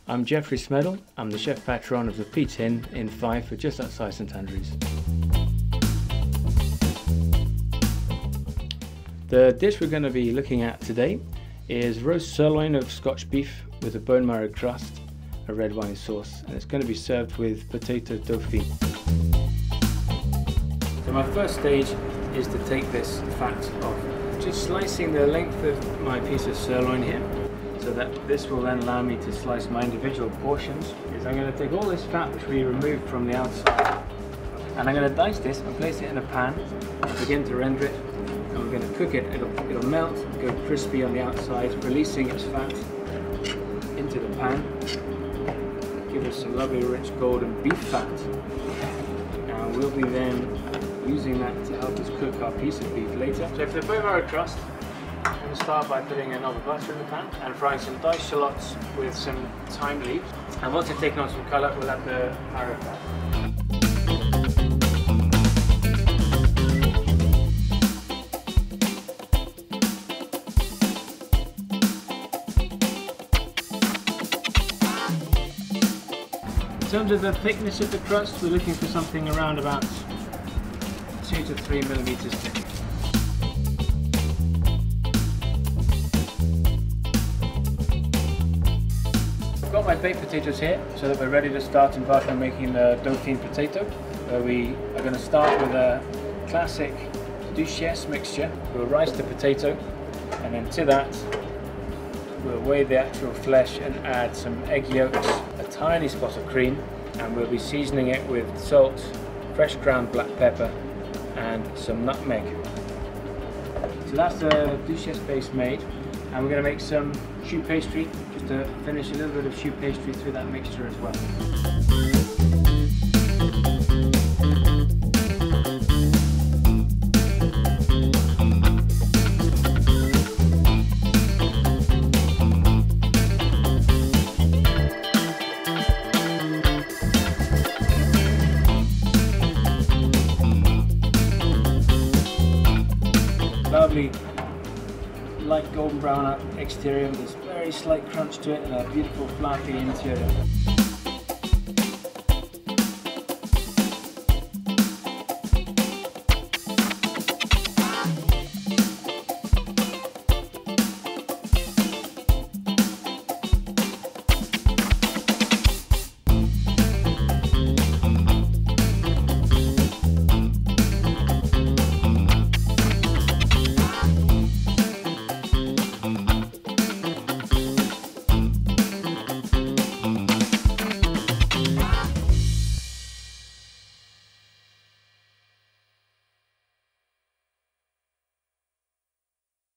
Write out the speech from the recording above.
I'm Geoffrey Smeddle. I'm the chef patron of the Peat Inn in Fife, just outside St Andrews. The dish we're going to be looking at today is roast sirloin of Scotch beef with a bone marrow crust, a red wine sauce, and it's going to be served with potato Dauphine. So my first stage is to take this fat off. Just slicing the length of my piece of sirloin here, so that this will then allow me to slice my individual portions. Is I'm going to take all this fat which we removed from the outside, and I'm going to dice this and place it in a pan and begin to render it. And we're going to cook it. It'll melt, go crispy on the outside, releasing its fat into the pan. Give us some lovely rich golden beef fat. And we'll be then using that to help us cook our piece of beef later. So for the bone marrow crust, I'm going to start by putting a knob of butter in the pan and frying some diced shallots with some thyme leaves. And once it's taken on some colour, we'll add the marrow fat. In terms of the thickness of the crust, we're looking for something around about 2 to 3 millimeters thick. I've got my baked potatoes here so that we're ready to start embarking on making the Dauphine potato. Where we are going to start with a classic duchesse mixture. We'll rice the potato, and then to that we'll weigh the actual flesh and add some egg yolks, a tiny spot of cream, and we'll be seasoning it with salt, fresh ground black pepper and some nutmeg. So that's the duchesse base made, and we're going to make some choux pastry, just to finish a little bit of choux pastry through that mixture as well. Lovely light golden brown exterior with this very slight crunch to it and a beautiful fluffy interior.